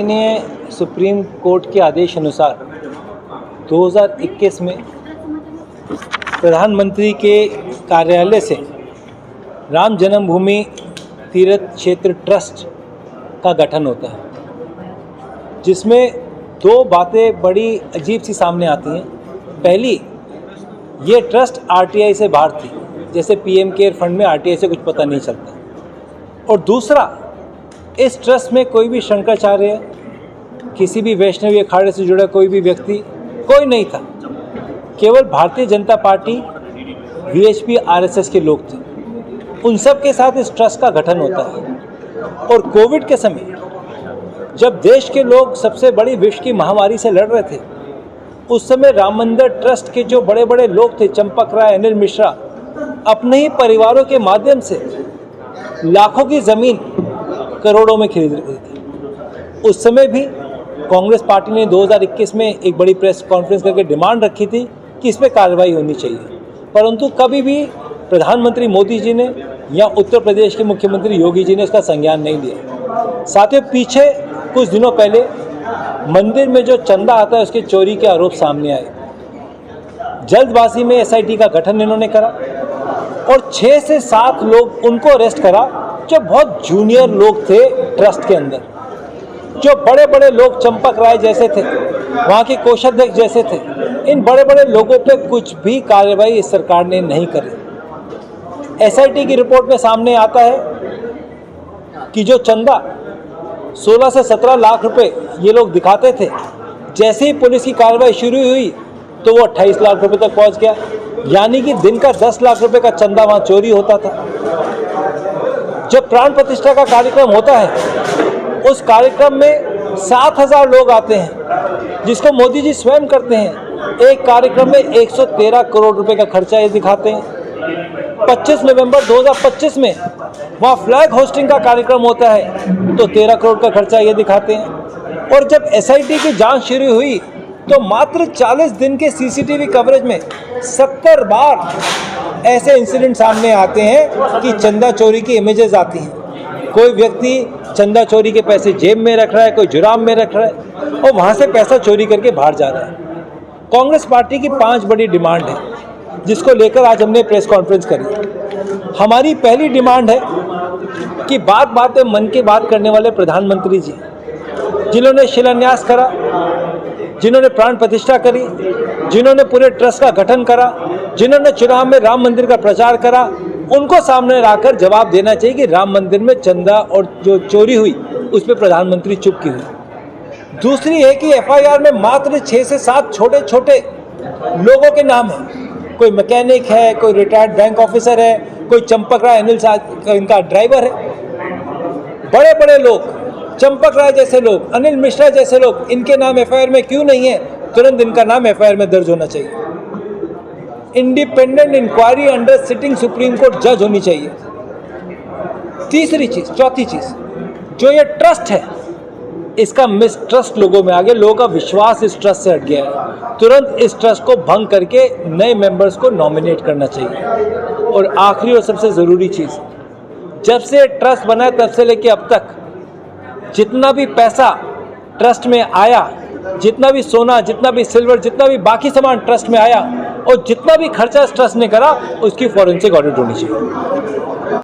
ने supreme court के आदेश अनुसार 2021 में प्रधानमंत्री के कार्यालय से राम जन्मभूमि तीर्थ क्षेत्र ट्रस्ट का गठन होता है, जिसमें दो बातें बड़ी अजीब सी सामने आती हैं। पहली, ये ट्रस्ट आरटीआई से बाहर थी, जैसे पीएम केयर फंड में आरटीआई से कुछ पता नहीं चलता। और दूसरा, इस ट्रस्ट में कोई भी शंकराचार्य, किसी भी वैष्णवी अखाड़े से जुड़ा कोई भी व्यक्ति कोई नहीं था। केवल Bharatiya Janata party, VHP, RSS के लोग थे। उन सब के साथ इस ट्रस्ट का गठन होता है। और कोविड के समय जब देश के लोग सबसे बड़ी विश्व की महामारी से लड़ रहे थे, उस समय राम मंदिर ट्रस्ट के जो बड़े बड़े लोग थे, चंपक राय, अनिल मिश्रा, अपने ही परिवारों के माध्यम से लाखों की ज़मीन करोड़ों में खरीद रही थी। उस समय भी कांग्रेस पार्टी ने 2021 में एक बड़ी प्रेस कॉन्फ्रेंस करके डिमांड रखी थी कि इस पर कार्रवाई होनी चाहिए, परंतु कभी भी प्रधानमंत्री मोदी जी ने या उत्तर प्रदेश के मुख्यमंत्री योगी जी ने इसका संज्ञान नहीं लिया। साथियों, पीछे कुछ दिनों पहले मंदिर में जो चंदा आता है उसके चोरी के आरोप सामने आए। जल्दबाजी में एसआईटी का गठन इन्होंने करा और 6 से 7 लोग उनको अरेस्ट करा जो बहुत जूनियर लोग थे ट्रस्ट के अंदर। जो बड़े बड़े लोग चंपक राय जैसे थे, वहाँ के कोषाध्यक्ष जैसे थे, इन बड़े बड़े लोगों पे कुछ भी कार्रवाई इस सरकार ने नहीं करी। एसआईटी की रिपोर्ट में सामने आता है कि जो चंदा 16 से 17 लाख रुपए ये लोग दिखाते थे, जैसे ही पुलिस की कार्रवाई शुरू हुई तो वो 28 लाख रुपए तक पहुंच गया। यानी कि दिन का 10 लाख रुपए का चंदा वहाँ चोरी होता था। जब प्राण प्रतिष्ठा का कार्यक्रम होता है, उस कार्यक्रम में 7,000 लोग आते हैं, जिसको मोदी जी स्वयं करते हैं। एक कार्यक्रम में 113 करोड़ रुपए का खर्चा ये दिखाते हैं। 25 नवंबर 2025 में वहाँ फ्लैग होस्टिंग का कार्यक्रम होता है तो 13 करोड़ का खर्चा ये दिखाते हैं। और जब एसआईटी की जांच शुरू हुई तो मात्र 40 दिन के सीसीटीवी कवरेज में 70 बार ऐसे इंसिडेंट सामने आते हैं कि चंदा चोरी की इमेजेस आती हैं। कोई व्यक्ति चंदा चोरी के पैसे जेब में रख रहा है, कोई जुराब में रख रहा है और वहाँ से पैसा चोरी करके बाहर जा रहा है। कांग्रेस पार्टी की 5 बड़ी डिमांड है, जिसको लेकर आज हमने प्रेस कॉन्फ्रेंस करी। हमारी पहली डिमांड है कि बात बात में मन की बात करने वाले प्रधानमंत्री जी, जिन्होंने शिलान्यास करा, जिन्होंने प्राण प्रतिष्ठा करी, जिन्होंने पूरे ट्रस्ट का गठन करा, जिन्होंने चुनाव में राम मंदिर का प्रचार करा, उनको सामने लाकर जवाब देना चाहिए कि राम मंदिर में चंदा और जो चोरी हुई उस पर प्रधानमंत्री चुप क्यों हुई। दूसरी है कि एफआईआर में मात्र 6 से 7 छोटे छोटे लोगों के नाम हैं। कोई मैकेनिक है, कोई रिटायर्ड बैंक ऑफिसर है, कोई चंपक राय अनिल इनका ड्राइवर है। बड़े बड़े लोग, चंपक राय जैसे लोग, अनिल मिश्रा जैसे लोग, इनके नाम एफआईआर में क्यों नहीं है? तुरंत इनका नाम एफआईआर में दर्ज होना चाहिए। Independent inquiry under sitting supreme court जज होनी चाहिए। चौथी चीज, जो ये ट्रस्ट है, इसका मिसट्रस्ट लोगों में आ गया, लोगों का विश्वास इस ट्रस्ट से हट गया है। तुरंत इस ट्रस्ट को भंग करके नए मेंबर्स को नॉमिनेट करना चाहिए। और आखिरी और सबसे ज़रूरी चीज़, जब से ट्रस्ट बना है तब से लेके अब तक जितना भी पैसा ट्रस्ट में आया, जितना भी सोना, जितना भी सिल्वर, जितना भी बाकी सामान ट्रस्ट में आया और जितना भी खर्चा इस ट्रस्ट ने करा, उसकी फॉरेंसिक ऑडिट होनी चाहिए।